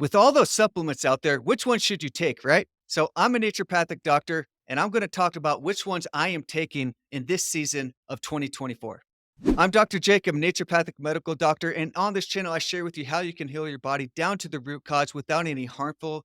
With all those supplements out there, which one should you take, right? So I'm a naturopathic doctor, and I'm going to talk about which ones I am taking in this season of 2024. I'm Dr. Jake, I'm a naturopathic medical doctor, and on this channel, I share with you how you can heal your body down to the root cause without any harmful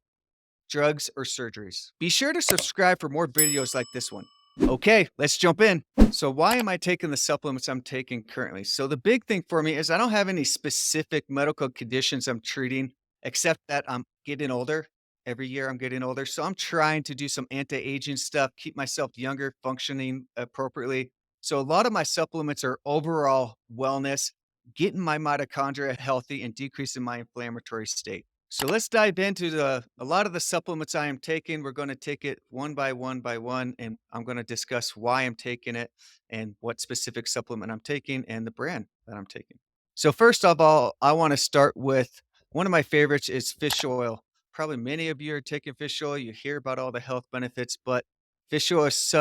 drugs or surgeries. Be sure to subscribe for more videos like this one. Okay, let's jump in. So, why am I taking the supplements I'm taking currently? So, the big thing for me is I don't have any specific medical conditions I'm treating, except that I'm getting older. Every year I'm getting older. So, I'm trying to do some anti aging stuff, keep myself younger, functioning appropriately. So, a lot of my supplements are overall wellness, getting my mitochondria healthy, and decreasing my inflammatory state. So let's dive into a lot of the supplements I am taking. We're going to take it one by one, and I'm going to discuss why I'm taking it and what specific supplement I'm taking and the brand that I'm taking. So first of all, I want to start with one of my favorites is fish oil. Probably many of you are taking fish oil. You hear about all the health benefits, but fish oil is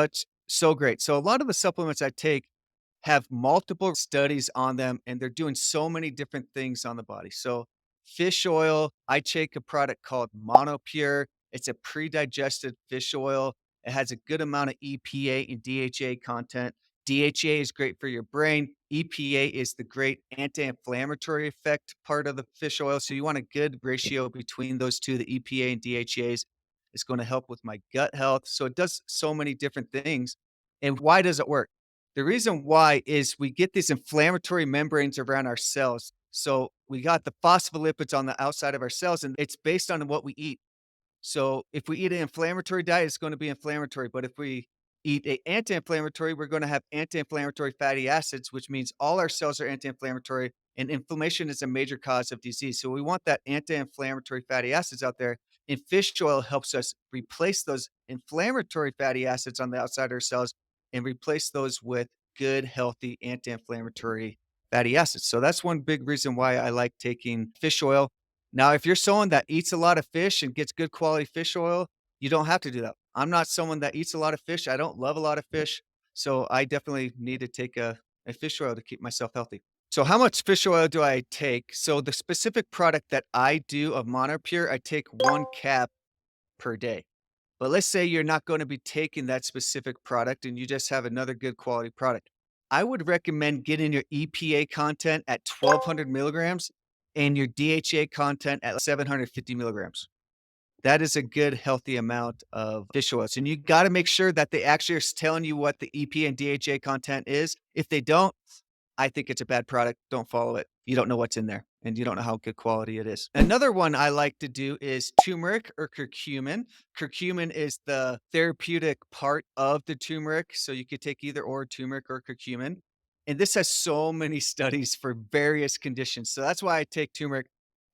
so great. So a lot of the supplements I take have multiple studies on them, and they're doing so many different things on the body. So, fish oil, I take a product called Monopure. It's a pre-digested fish oil. It has a good amount of EPA and DHA content. DHA is great for your brain. EPA is the great anti-inflammatory effect part of the fish oil. So you want a good ratio between those two, the EPA and DHAs. It's going to help with my gut health. So it does so many different things. And why does it work? The reason why is we get these inflammatory membranes around our cells. So we got the phospholipids on the outside of our cells, and it's based on what we eat. So if we eat an inflammatory diet, it's going to be inflammatory. But if we eat a anti-inflammatory, we're going to have anti-inflammatory fatty acids, which means all our cells are anti-inflammatory, and inflammation is a major cause of disease. So we want that anti-inflammatory fatty acids out there. And fish oil helps us replace those inflammatory fatty acids on the outside of our cells and replace those with good, healthy anti-inflammatory fatty acids. So that's one big reason why I like taking fish oil. Now, if you're someone that eats a lot of fish and gets good quality fish oil, you don't have to do that. I'm not someone that eats a lot of fish. I don't love a lot of fish. So I definitely need to take a fish oil to keep myself healthy. So how much fish oil do I take? So the specific product that I do of Monopure, I take 1 cap per day. But let's say you're not going to be taking that specific product and you just have another good quality product. I would recommend getting your EPA content at 1200 milligrams and your DHA content at 750 milligrams. That is a good healthy amount of fish oils. And you got to make sure that they actually are telling you what the EPA and DHA content is. If they don't, I think it's a bad product. Don't follow it. You don't know what's in there and you don't know how good quality it is. Another one I like to do is turmeric or curcumin. Curcumin is the therapeutic part of the turmeric. So you could take either or turmeric or curcumin. And this has so many studies for various conditions. So that's why I take turmeric.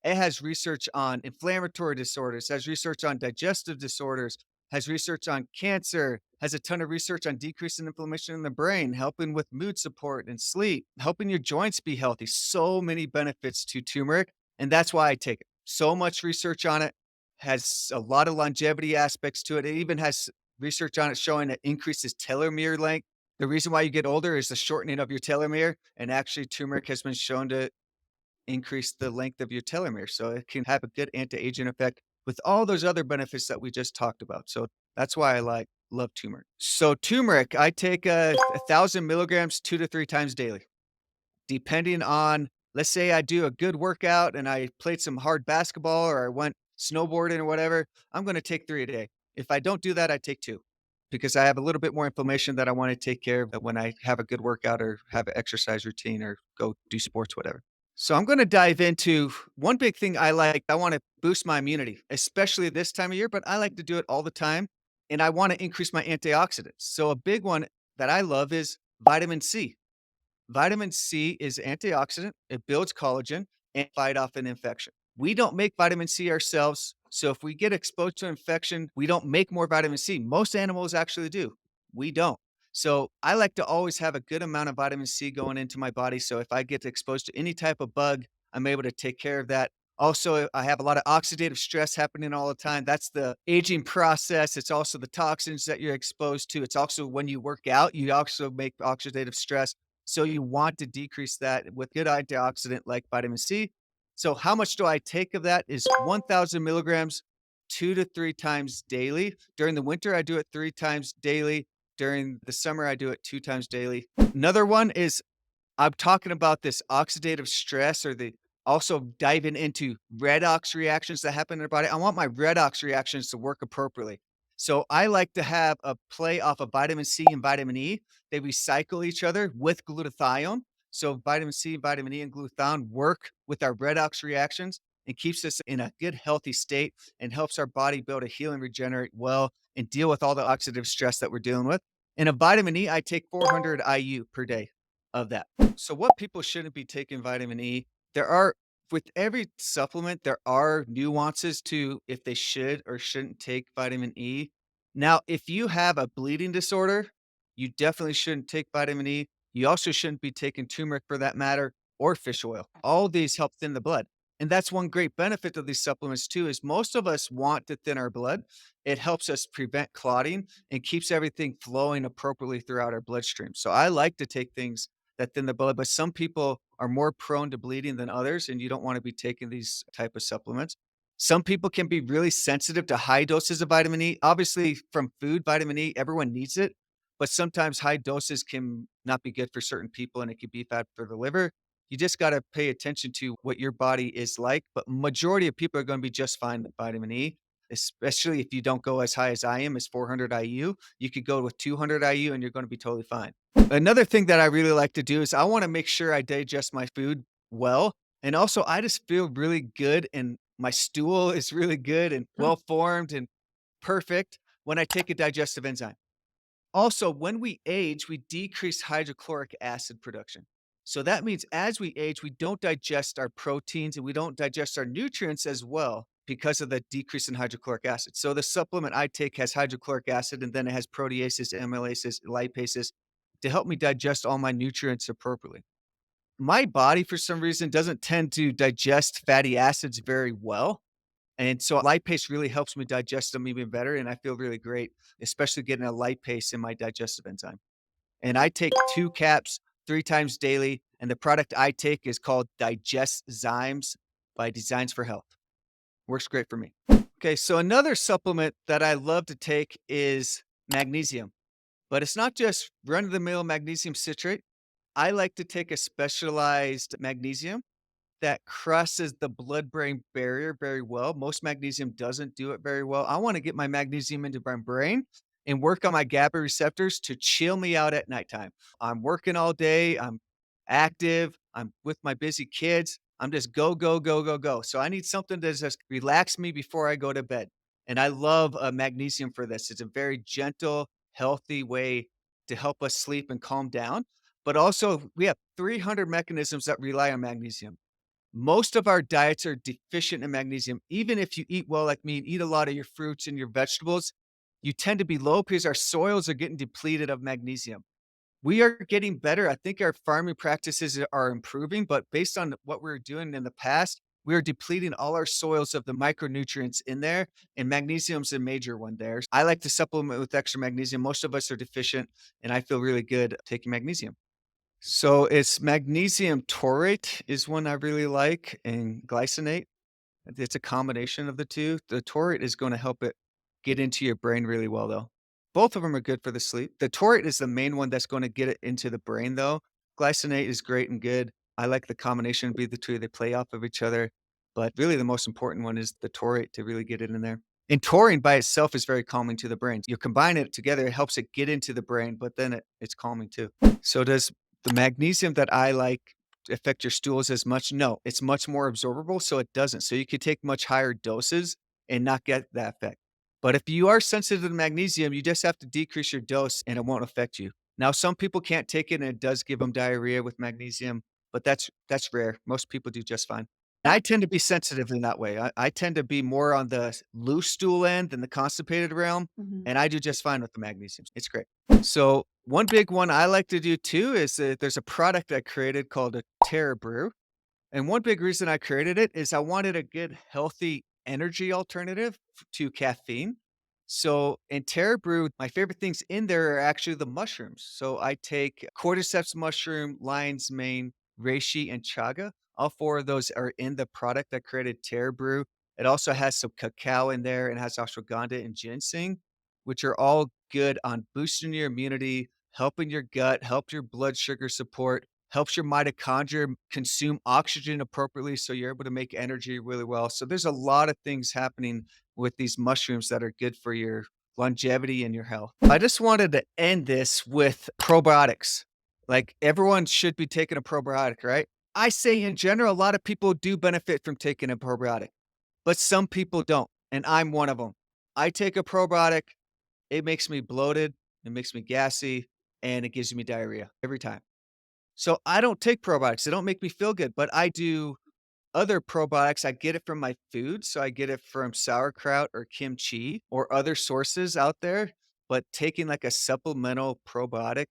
It has research on inflammatory disorders, has research on digestive disorders, has research on cancer, has a ton of research on decreasing inflammation in the brain, helping with mood support and sleep, helping your joints be healthy. So many benefits to turmeric. And that's why I take it. So much research on it, has a lot of longevity aspects to it. It even has research on it showing it increases telomere length. The reason why you get older is the shortening of your telomere. And actually, turmeric has been shown to increase the length of your telomere. So it can have a good anti-aging effect with all those other benefits that we just talked about. So that's why I love turmeric. So turmeric, I take 1,000 milligrams 2 to 3 times daily, depending on, let's say I do a good workout and I played some hard basketball or I went snowboarding or whatever, I'm going to take 3 a day. If I don't do that, I take two because I have a little bit more inflammation that I want to take care of when I have a good workout or have an exercise routine or go do sports, whatever. So I'm going to dive into one big thing I like. I want to boost my immunity, especially this time of year, but I like to do it all the time. And I want to increase my antioxidants. So a big one that I love is vitamin C. Vitamin C is antioxidant. It builds collagen and fight off an infection. We don't make vitamin C ourselves. So if we get exposed to infection, we don't make more vitamin C. Most animals actually do. We don't. So I like to always have a good amount of vitamin C going into my body. So if I get exposed to any type of bug, I'm able to take care of that. Also, I have a lot of oxidative stress happening all the time. That's the aging process. It's also the toxins that you're exposed to. It's also when you work out, you also make oxidative stress. So you want to decrease that with good antioxidant like vitamin C. So how much do I take of that is 1,000 milligrams 2 to 3 times daily. During the winter, I do it 3 times daily. During the summer, I do it 2 times daily. Another one is I'm talking about this oxidative stress or the also diving into redox reactions that happen in our body. I want my redox reactions to work appropriately. So I like to have a play off of vitamin C and vitamin E. They recycle each other with glutathione. So vitamin C, vitamin E, and glutathione work with our redox reactions and keeps us in a good, healthy state and helps our body build a heal and regenerate well and deal with all the oxidative stress that we're dealing with. And a vitamin E, I take 400 IU per day of that. So what people shouldn't be taking vitamin E, there are with every supplement, there are nuances to if they should or shouldn't take vitamin E. Now, if you have a bleeding disorder, you definitely shouldn't take vitamin E. You also shouldn't be taking turmeric for that matter or fish oil. All these help thin the blood. And that's one great benefit of these supplements too is most of us want to thin our blood. It helps us prevent clotting and keeps everything flowing appropriately throughout our bloodstream. So I like to take things that thin the blood, but some people are more prone to bleeding than others, and you don't want to be taking these type of supplements. Some people can be really sensitive to high doses of vitamin E. Obviously, from food, vitamin E, everyone needs it, but sometimes high doses can not be good for certain people, and it can be bad for the liver. You just got to pay attention to what your body is like, but majority of people are going to be just fine with vitamin E, especially if you don't go as high as I am, as 400 IU. You could go with 200 IU, and you're going to be totally fine. Another thing that I really like to do is I wanna make sure I digest my food well, and also I just feel really good and my stool is really good and well formed and perfect when I take a digestive enzyme. Also, when we age, we decrease hydrochloric acid production. So that means as we age, we don't digest our proteins and we don't digest our nutrients as well because of the decrease in hydrochloric acid. So the supplement I take has hydrochloric acid and then it has proteases, amylases, lipases to help me digest all my nutrients appropriately. My body, for some reason, doesn't tend to digest fatty acids very well. And so lipase really helps me digest them even better, and I feel really great, especially getting a lipase in my digestive enzyme. And I take 2 caps 3 times daily, and the product I take is called Digest Zymes by Designs for Health. Works great for me. Okay, so another supplement that I love to take is magnesium, but it's not just run-of-the-mill magnesium citrate. I like to take a specialized magnesium that crosses the blood-brain barrier very well. Most magnesium doesn't do it very well. I wanna get my magnesium into my brain and work on my GABA receptors to chill me out at nighttime. I'm working all day, I'm active, I'm with my busy kids, I'm just go, go, go, go, go. So I need something to just relax me before I go to bed, and I love, magnesium for this. It's a very gentle, healthy way to help us sleep and calm down, but also we have 300 mechanisms that rely on magnesium. Most of our diets are deficient in magnesium. Even if you eat well like me and eat a lot of your fruits and your vegetables, you tend to be low because our soils are getting depleted of magnesium. We are getting better. I think our farming practices are improving, but based on what we were doing in the past, we are depleting all our soils of the micronutrients in there, and magnesium's a major one there. I like to supplement with extra magnesium. Most of us are deficient, and I feel really good taking magnesium. So it's magnesium taurate is one I really like, and glycinate. It's a combination of the 2. The taurate is gonna help it get into your brain really well, though. Both of them are good for the sleep. The taurate is the main one that's gonna get it into the brain, though. Glycinate is great and good. I like the combination be the 2, they play off of each other, but really the most important one is the taurate to really get it in there. And taurine by itself is very calming to the brain. You combine it together, it helps it get into the brain, but then it's calming too. So does the magnesium that I like affect your stools as much? No, it's much more absorbable, so it doesn't. So you could take much higher doses and not get that effect. But if you are sensitive to magnesium, you just have to decrease your dose and it won't affect you. Now, some people can't take it and it does give them diarrhea with magnesium, but that's rare. Most people do just fine. And I tend to be sensitive in that way. I tend to be more on the loose stool end than the constipated realm, Mhm. and I do just fine with the magnesium. It's great. So one big one I like to do too is that there's a product I created called a Terra Brew. And one big reason I created it is I wanted a good, healthy energy alternative to caffeine. So in Terra Brew, my favorite things in there are actually the mushrooms. So I take cordyceps mushroom, lion's mane, reishi, and chaga. All four of those are in the product I created, Terra Bru. It also has some cacao in there and has ashwagandha and ginseng, which are all good on boosting your immunity, helping your gut, help your blood sugar support, helps your mitochondria consume oxygen appropriately so you're able to make energy really well. So there's a lot of things happening with these mushrooms that are good for your longevity and your health. I just wanted to end this with probiotics. Like everyone should be taking a probiotic, right? I say in general, a lot of people do benefit from taking a probiotic, but some people don't. And I'm one of them. I take a probiotic, it makes me bloated, it makes me gassy, and it gives me diarrhea every time. So I don't take probiotics. They don't make me feel good, but I do other probiotics. I get it from my food. So I get it from sauerkraut or kimchi or other sources out there. But taking like a supplemental probiotic,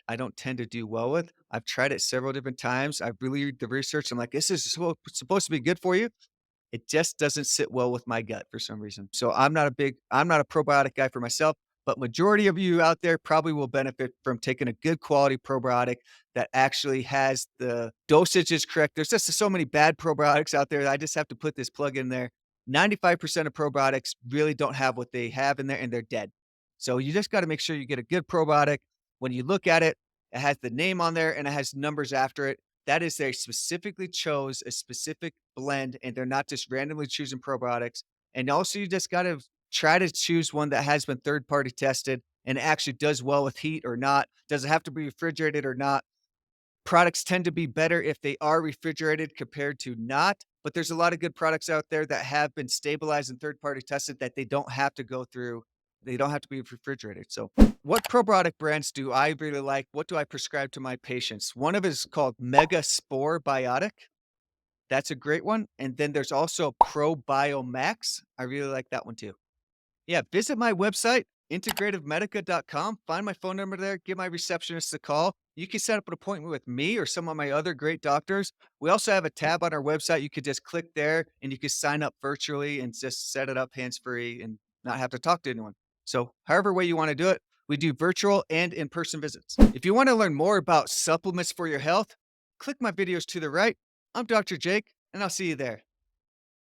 I don't tend to do well with. I've tried it several different times. I've really read the research. I'm like, this is supposed to be good for you. It just doesn't sit well with my gut for some reason. So I'm not a probiotic guy for myself, but majority of you out there probably will benefit from taking a good quality probiotic that actually has the dosage is correct. There's just so many bad probiotics out there that I just have to put this plug in there. 95% of probiotics really don't have what they have in there and they're dead. So you just got to make sure you get a good probiotic. When you look at it, it has the name on there and it has numbers after it. That is they specifically chose a specific blend, and they're not just randomly choosing probiotics. And also, you just gotta try to choose one that has been third party tested and actually does well with heat or not. Does it have to be refrigerated or not? Products tend to be better if they are refrigerated compared to not, but there's a lot of good products out there that have been stabilized and third party tested that they don't have to go through. They don't have to be refrigerated. So, what probiotic brands do I really like? What do I prescribe to my patients? One of it is called Mega Spore Biotic. That's a great one. And then there's also ProBiomax. I really like that one too. Yeah, visit my website, integrativemedica.com. Find my phone number there. Give my receptionist a call. You can set up an appointment with me or some of my other great doctors. We also have a tab on our website. You could just click there and you can sign up virtually and just set it up hands free and not have to talk to anyone. So, however way you want to do it, we do virtual and in person visits. If you want to learn more about supplements for your health, click my videos to the right. I'm Dr. Jake, and I'll see you there.